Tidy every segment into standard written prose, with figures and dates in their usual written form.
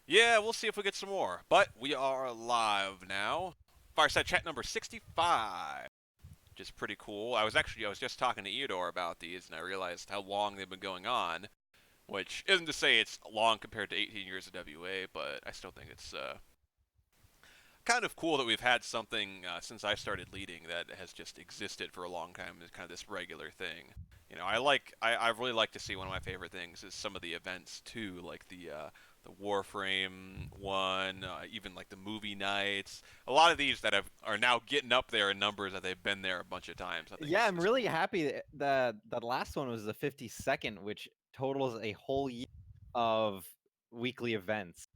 Yeah, we'll see if we get some more. But we are live now. Fireside chat number 65, which is pretty cool. I was just talking to Eudor about these, and I realized how long they've been going on. Which isn't to say it's long compared to 18 years of WA, but I still think it's kind of cool that we've had something since I started leading that has just existed for a long time as kind of this regular thing. I really like to see one of my favorite things is some of the events too, like the Warframe one, even like the movie nights. A lot of these that are now getting up there in numbers that they've been there a bunch of times. I think Yeah, I'm it's really cool. happy that the last one was the 52nd, which totals a whole year of weekly events.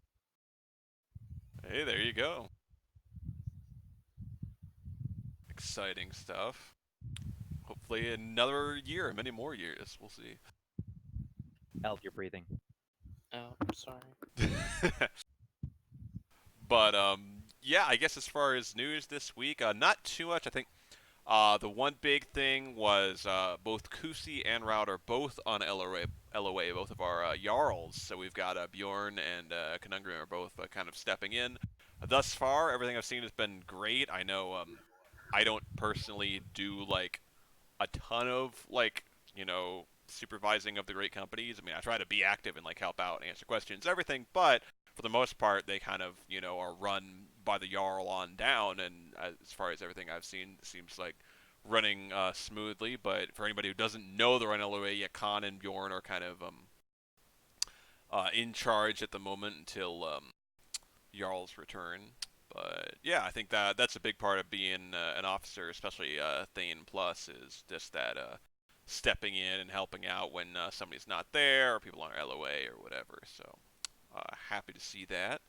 Hey, there you go. Exciting stuff. Hopefully another year, many more years. We'll see. Eld, you're breathing. Oh, sorry. But yeah, I guess as far as news this week, not too much. I think the one big thing was both Kusi and Rout are both on LOA, both of our Jarls. So we've got Bjorn and Conundrum are both kind of stepping in. Thus far, everything I've seen has been great. I know I don't personally do like a ton of supervising of the great companies. I mean, I try to be active and like help out, answer questions, everything, but for the most part, they kind of are run by the Jarl on down. And as far as everything I've seen, it seems like running smoothly. But for anybody who doesn't know the run LOA yet, Khan and Bjorn are kind of in charge at the moment until Jarl's return. But yeah, I think that's a big part of being an officer, especially Thane Plus, is just that stepping in and helping out when somebody's not there or people on LOA or whatever. So happy to see that.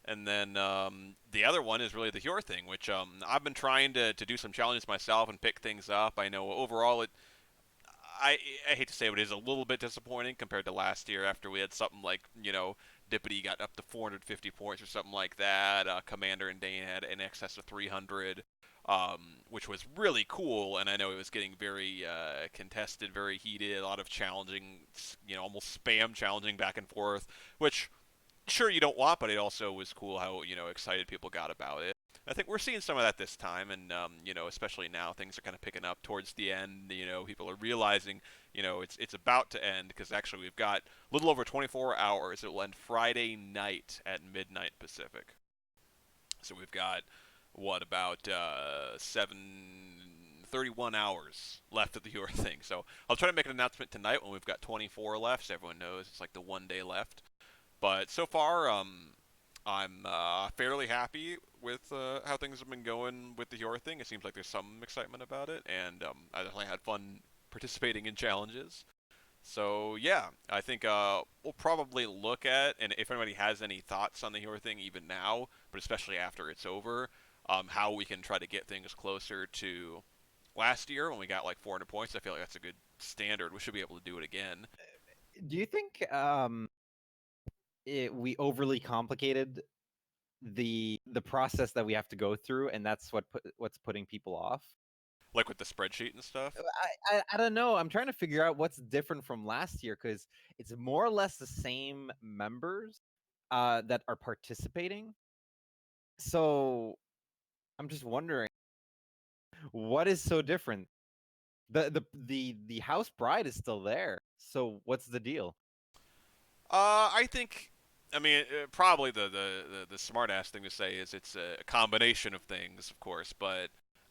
And then the other one is really the Cure thing, which I've been trying to do some challenges myself and pick things up. I know overall I I hate to say it, but it is a little bit disappointing compared to last year after we had something like Dippity got up to 450 points or something like that. Commander and Dane had in excess of 300, which was really cool. And I know it was getting very contested, very heated, a lot of challenging, almost spam challenging back and forth, which sure you don't want, but it also was cool how excited people got about it. I think we're seeing some of that this time, and especially now things are kind of picking up towards the end. People are realizing, it's about to end because actually we've got a little over 24 hours. It will end Friday night at midnight Pacific. So we've got what about 7:31 hours left of the Euro thing. So I'll try to make an announcement tonight when we've got 24 left, so everyone knows it's like the one day left. But so far, I'm fairly happy with how things have been going with the Yor thing. It seems like there's some excitement about it, and I definitely had fun participating in challenges. So yeah, I think we'll probably look at, and if anybody has any thoughts on the Yor thing, even now, but especially after it's over, how we can try to get things closer to last year when we got like 400 points. I feel like that's a good standard. We should be able to do it again. Do you think we overly complicated the process that we have to go through, and that's what's putting people off? Like with the spreadsheet and stuff. I don't know. I'm trying to figure out what's different from last year because it's more or less the same members that are participating. So I'm just wondering what is so different. The house bride is still there. So what's the deal? I think, I mean, probably the smart ass thing to say is it's a combination of things, of course, but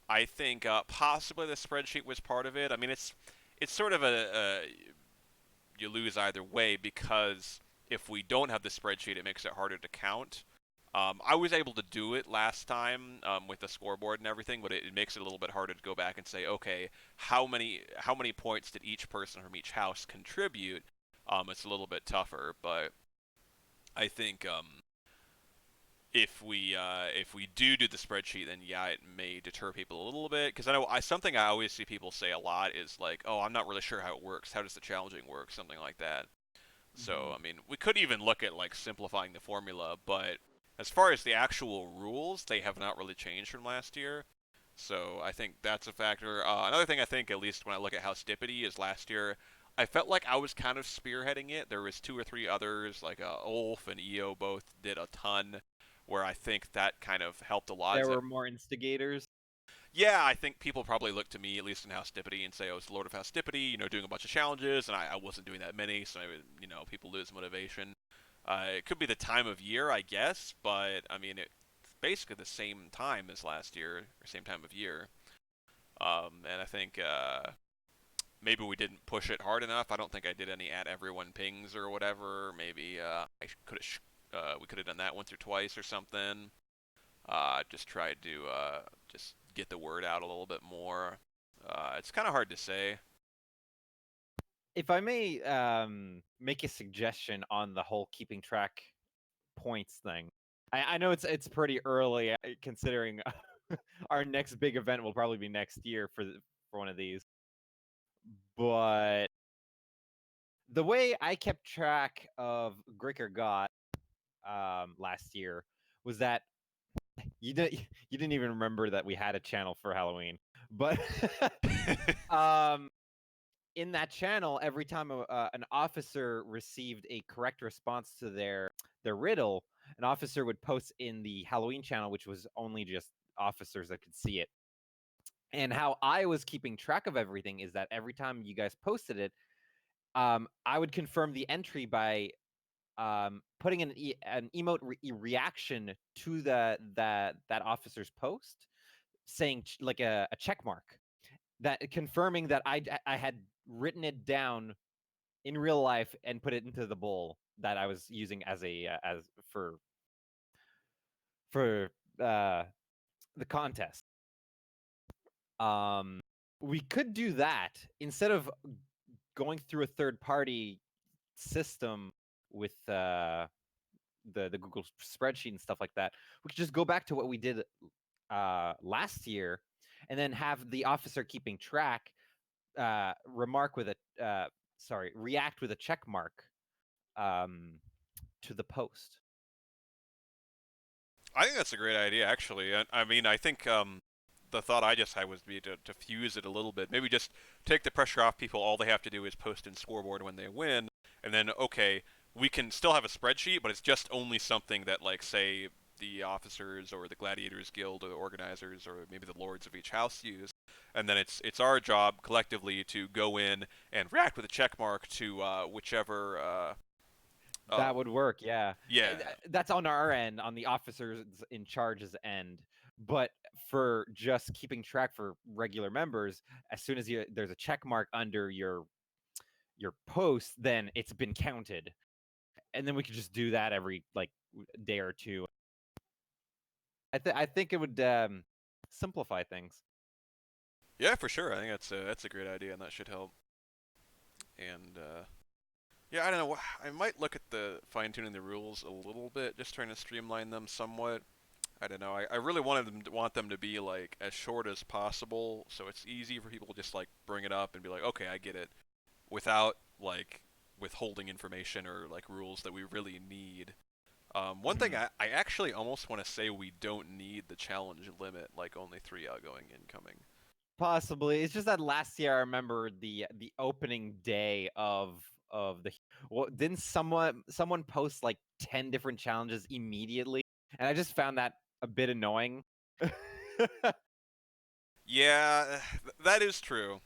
I think possibly the spreadsheet was part of it. I mean, it's sort of a you lose either way because if we don't have the spreadsheet, it makes it harder to count. I was able to do it last time with the scoreboard and everything, but it makes it a little bit harder to go back and say, okay, how many points did each person from each house contribute? It's a little bit tougher, but I think if we do the spreadsheet, then yeah, it may deter people a little bit. Because I know something I always see people say a lot is like, "Oh, I'm not really sure how it works. How does the challenging work?" Something like that. So Mhm. I mean, we could even look at like simplifying the formula, but as far as the actual rules, they have not really changed from last year. So I think that's a factor. Another thing I think, at least when I look at House Dippity, is last year I felt like I was kind of spearheading it. There was two or three others, like Ulf and EO both did a ton, where I think that kind of helped a lot. There were more instigators. Yeah, I think people probably look to me, at least in House Dippity, and say I was Lord of House Dippity, doing a bunch of challenges, and I wasn't doing that many, so maybe, people lose motivation. It could be the time of year, I guess, but I mean, it's basically the same time as last year, or same time of year. And I think maybe we didn't push it hard enough. I don't think I did any at everyone pings or whatever. Maybe I could have we could have done that once or twice or something. Just tried to just get the word out a little bit more. It's kind of hard to say. If I may make a suggestion on the whole keeping track points thing, I know it's pretty early considering our next big event will probably be next year for one of these. But the way I kept track of Gricker Got last year was that you didn't even remember that we had a channel for Halloween, but um, in that channel, every time an officer received a correct response to their riddle, an officer would post in the Halloween channel, which was only just officers that could see it. And how I was keeping track of everything is that every time you guys posted it, I would confirm the entry by putting an emote reaction to that officer's post, saying like a check mark, that confirming that I had written it down in real life and put it into the bowl that I was using as a as for the contest. Um, we could do that instead of going through a third party system with the Google spreadsheet and stuff like that. We could just go back to what we did last year, and then have the officer keeping track remark with a react with a check mark um, to the post. I think that's a great idea, actually. I mean, I think the thought I just had was to fuse it a little bit. Maybe just take the pressure off people. All they have to do is post in scoreboard when they win, and then okay, we can still have a spreadsheet, but it's just only something that, like, say the officers or the gladiators guild or the organizers or maybe the lords of each house use, and then it's our job collectively to go in and react with a check mark to whichever That would work, yeah. yeah. That's on our end, on the officers in charge's end. But for just keeping track for regular members, as soon as there's a check mark under your post, then it's been counted, and then we could just do that every like day or two. I think it would simplify things. Yeah, for sure. I think that's a great idea, and that should help. And yeah, I don't know. I might look at the fine tuning the rules a little bit, just trying to streamline them somewhat. I don't know. I really want them to be like as short as possible, so it's easy for people to just like bring it up and be like, okay, I get it, without like withholding information or like rules that we really need. One thing Mhm. I actually almost want to say we don't need the challenge limit, like only 3 outgoing incoming. Possibly. It's just that last year I remember the opening day of the well, didn't someone post like 10 different challenges immediately? And I just found that a bit annoying. Yeah, that is true.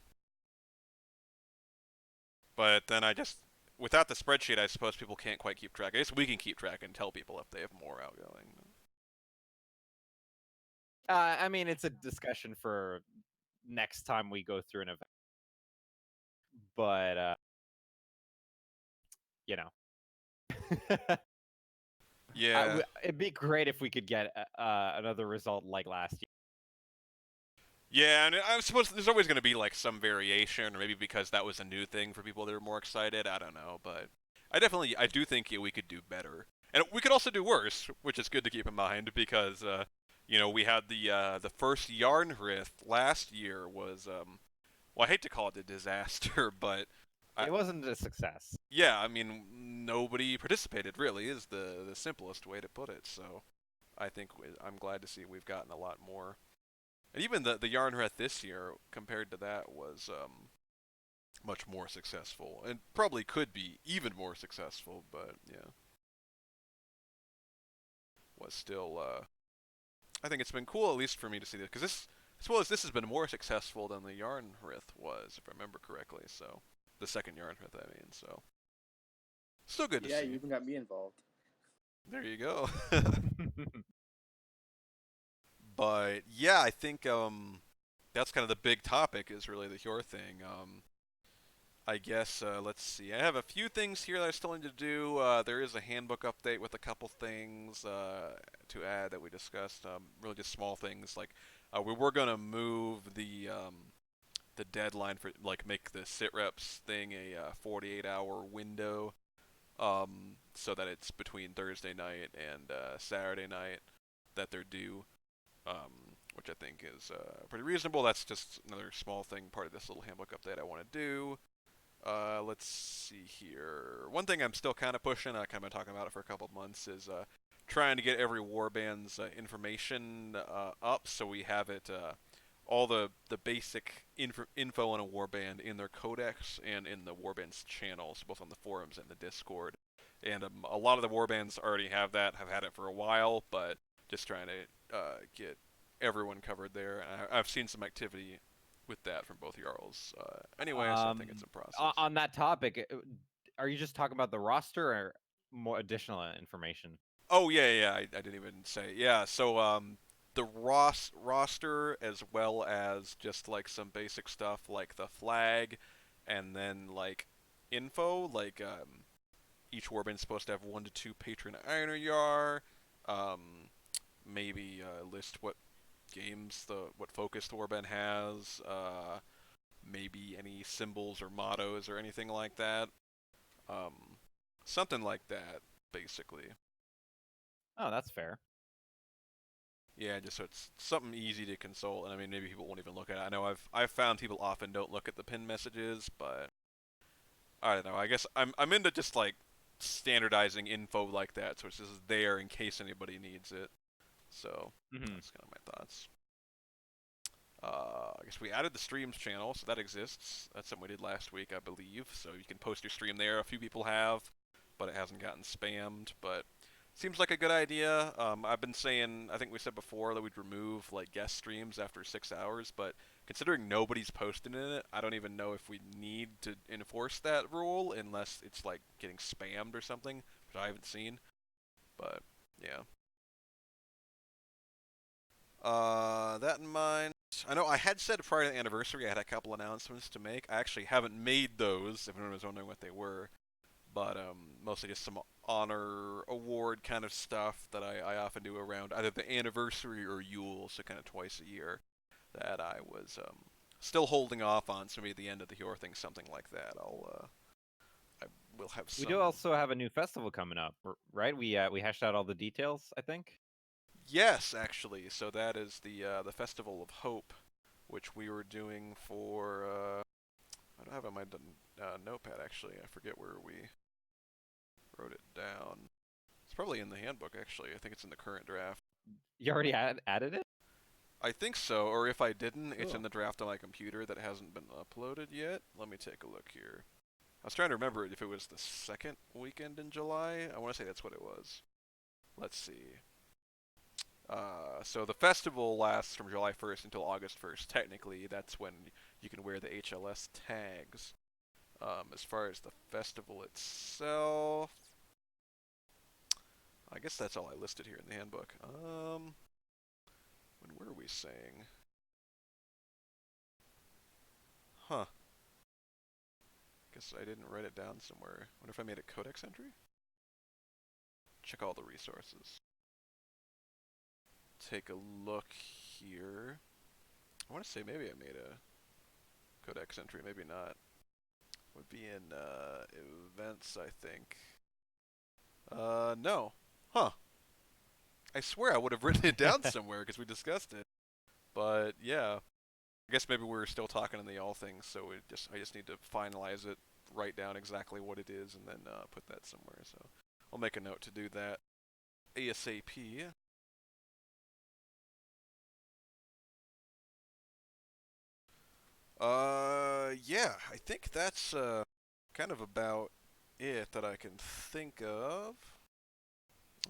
But then I just, without the spreadsheet, I suppose people can't quite keep track. I guess we can keep track and tell people if they have more outgoing. I mean, it's a discussion for next time we go through an event. But you know, Yeah, it'd be great if we could get another result like last year. yeah, and I suppose there's always going to be like some variation, or maybe because that was a new thing for people that are more excited. I don't know, but I do think we could do better, and we could also do worse, which is good to keep in mind because we had the first yarn riff last year was well, I hate to call it a disaster, but I, It wasn't a success. yeah, I mean nobody participated really is the simplest way to put it. So I think I'm glad to see we've gotten a lot more. And even the yarn wreath this year, compared to that, was much more successful, and probably could be even more successful, but yeah, was still. I think it's been cool, at least for me to see this, because this, as well as this, has been more successful than the Yarnrith was, if I remember correctly. So, the second Yarnrith, I mean. So, still good to Yeah, see. you even got me involved. There you go. But yeah, I think that's kind of the big topic is really the Yor thing. I guess let's see. I have a few things here that I still need to do. There is a handbook update with a couple things to add that we discussed. Really just small things like we were gonna move the deadline for like make the sit reps thing a 48-hour window, so that it's between Thursday night and Saturday night that they're due. Which I think is pretty reasonable. That's just another small thing, part of this little handbook update I want to do. Let's see here. One thing I'm still kind of pushing, I've kind of been talking about it for a couple of months, is trying to get every warband's information up so we have it, all the basic info on a warband in their codex and in the warband's channels, both on the forums and the Discord. And a lot of the warbands already have that, have had it for a while, but just trying to get everyone covered there. And I've seen some activity with that from both Jarls. Anyway, so I think it's in process. On that topic, are you just talking about the roster or more additional information? Oh yeah, I didn't even say. Yeah, so the roster as well as just like some basic stuff like the flag, and then like info like each warband's supposed to have 1 to 2 patron Ironer Yar. Maybe list what games what focus the warband has. Maybe any symbols or mottos or anything like that. Something like that, basically. Oh, that's fair. Yeah, just so it's something easy to consult, and I mean maybe people won't even look at it. I know I've found people often don't look at the pin messages, but I don't know. I guess I'm into just like standardizing info like that, so it's just there in case anybody needs it. So that's kind of my thoughts. I guess we added the streams channel, so that exists. That's something we did last week, I believe. So you can post your stream there. A few people have, but it hasn't gotten spammed. But seems like a good idea. I've been saying, I think we said before that we'd remove like guest streams after 6 hours, but considering nobody's posting in it, I don't even know if we need to enforce that rule unless it's like getting spammed or something, which I haven't seen. But yeah. That in mind, I know I had said prior to the anniversary I had a couple announcements to make. I actually haven't made those, if anyone was wondering what they were. But mostly just some honor award kind of stuff that I often do around either the anniversary or Yule, so kind of twice a year, that I was still holding off on. So maybe at the end of the Yor thing, something like that. I will have some. We do also have a new festival coming up, right? We hashed out all the details, I think. Yes, actually. So that is the Festival of Hope, which we were doing for. I don't have it on my notepad actually. I forget where we wrote it down. It's probably in the handbook actually. I think it's in the current draft. You already added it? I think so, or if I didn't, it's Cool. in the draft on my computer that hasn't been uploaded yet. Let me take a look here. I was trying to remember if it was the second weekend in July. I want to say that's what it was. Let's see. So the festival lasts from July 1st until August 1st. Technically, that's when you can wear the HLS tags. As far as the festival itself, I guess that's all I listed here in the handbook. When were we saying? Huh. Guess I didn't write it down somewhere. Wonder if I made a codex entry? Check all the resources. Take a look here. I want to say maybe I made a codex entry, maybe not. Would be in events, I think. No. Huh. I swear I would have written it down somewhere because we discussed it. But yeah, I guess maybe we're still talking in the all things, so I just need to finalize it, write down exactly what it is, and then put that somewhere. So I'll make a note to do that ASAP. Yeah, I think that's kind of about it that I can think of.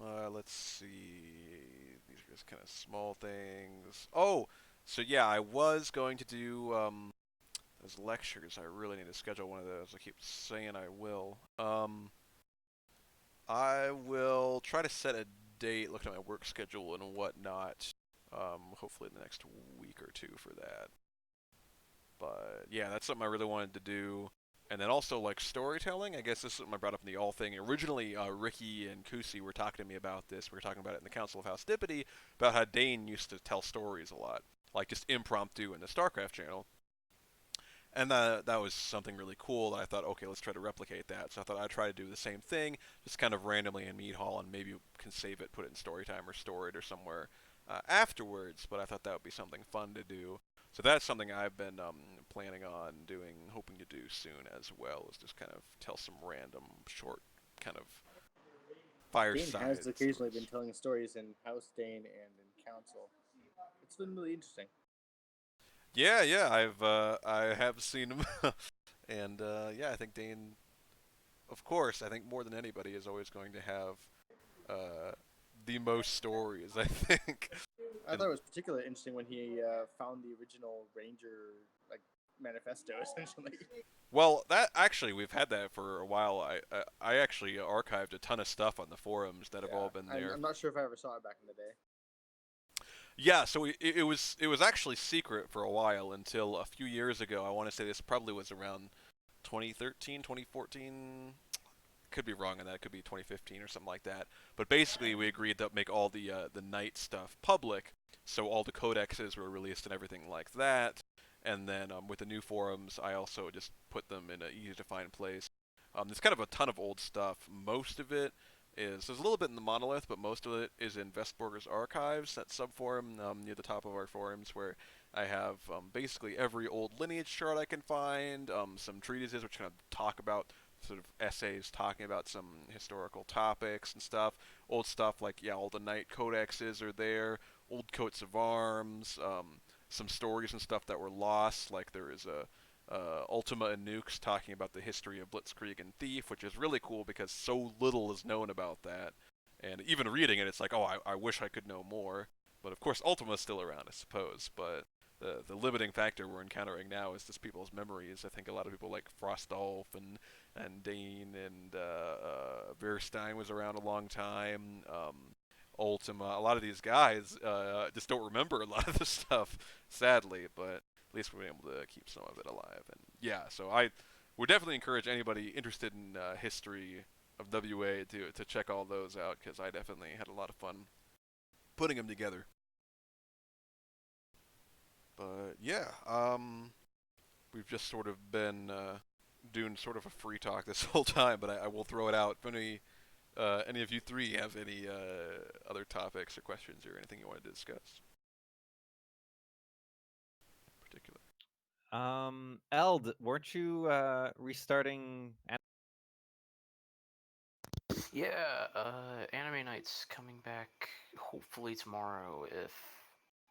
Let's see. These are just kind of small things. Oh, so yeah, I was going to do those lectures. I really need to schedule one of those. I keep saying I will. I will try to set a date, look at my work schedule and whatnot. Hopefully in the next week or two for that. But yeah, that's something I really wanted to do. And then also like storytelling. I guess this is something I brought up in the all thing. Originally, Ricky and Kusi were talking to me about this. We were talking about it in the Council of House Dippity about how Dane used to tell stories a lot, like just impromptu in the StarCraft channel. And that was something really cool that I thought, okay, let's try to replicate that. So I thought I'd try to do the same thing, just kind of randomly in Meat Hall, and maybe can save it, put it in Storytime or store it or somewhere afterwards. But I thought that would be something fun to do. So that's something I've been planning on doing, hoping to do soon as well, is just kind of tell some random short kind of Dane fireside has occasionally been stories. telling stories in House Dane and in Council. It's been really interesting. Yeah, yeah, I have seen him, and yeah, I think Dane, of course, I think more than anybody is always going to have uh, the most stories, I think. I And thought it was particularly interesting when he found the original Ranger like manifesto, essentially. well, that actually we've had that for a while. I actually archived a ton of stuff on the forums that have Yeah, all been I'm, there. I'm not sure if I ever saw it back in the day. Yeah, so it was actually secret for a while until a few years ago. I want to say this probably was around 2013, 2014. Could be wrong on that. It could be 2015 or something like that. But basically, we agreed to make all the night stuff public, so all the codexes were released and everything like that. And then with the new forums, I also just put them in an easy to find place. There's kind of a ton of old stuff. Most of it is there's a little bit in the monolith, but most of it is in Vestborger's archives, that subforum near the top of our forums, where I have basically every old lineage chart I can find, some treatises which kind of talk about sort of essays talking about some historical topics and stuff. Old stuff like, yeah, all the Night Codexes are there, old coats of arms, some stories and stuff that were lost, like there is a Ultima and Nukes talking about the history of Blitzkrieg and Thief, which is really cool because so little is known about that. And even reading it, it's like, oh, I wish I could know more. But of course, Ultima's still around, I suppose. But the limiting factor we're encountering now is just people's memories. I think a lot of people like Frostolf and Dane and Verstein was around a long time. Ultima, a lot of these guys just don't remember a lot of the stuff, sadly. But at least we're able to keep some of it alive. And yeah, so I would definitely encourage anybody interested in history of WA to check all those out because I definitely had a lot of fun putting them together. But yeah, we've just sort of been doing sort of a free talk this whole time, but I will throw it out. If any of you three have any other topics or questions or anything you wanted to discuss in particular. Eld, weren't you restarting? Yeah, Anime Night's coming back hopefully tomorrow if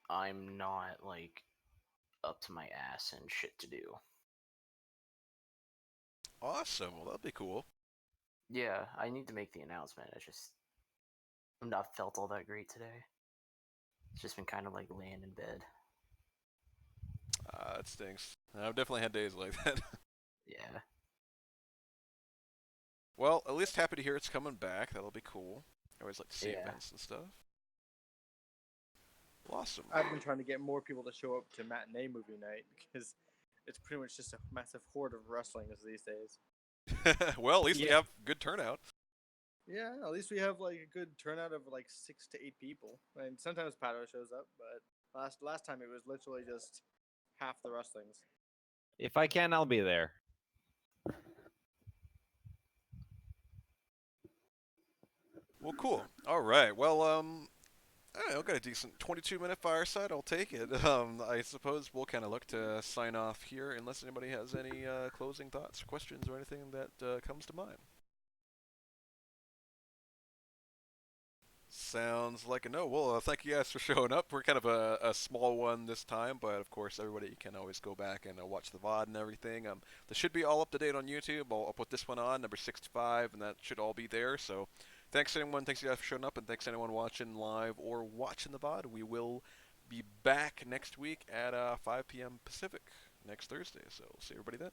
I'm not, like, up to my ass and shit to do. Awesome. Well, that'll be cool. Yeah, I need to make the announcement. I've not felt all that great today. It's just been kind of like laying in bed. That stinks. I've definitely had days like that. Yeah. Well, at least happy to hear it's coming back. That'll be cool. I always like to see Yeah. events and stuff. Awesome. I've been trying to get more people to show up to matinee movie night because it's pretty much just a massive horde of wrestlings these days. Well, at least we Yeah. have good turnout. Yeah, at least we have like a good turnout of like 6 to 8 people, and sometimes Pato shows up, but last time it was literally just half the wrestlings. If I can, I'll be there. Well, cool. All right. Well, I don't know, got a decent 22-minute fireside. I'll take it. I suppose we'll kind of look to sign off here, unless anybody has any closing thoughts, questions, or anything that comes to mind. Sounds like a no. Well, thank you guys for showing up. We're kind of a small one this time, but of course, everybody can always go back and watch the VOD and everything. This should be all up to date on YouTube. I'll put this one on, number 65, and that should all be there. So, thanks everyone. Thanks you guys for showing up, and thanks anyone watching live or watching the VOD. We will be back next week at 5 p.m. Pacific next Thursday. So, see everybody then.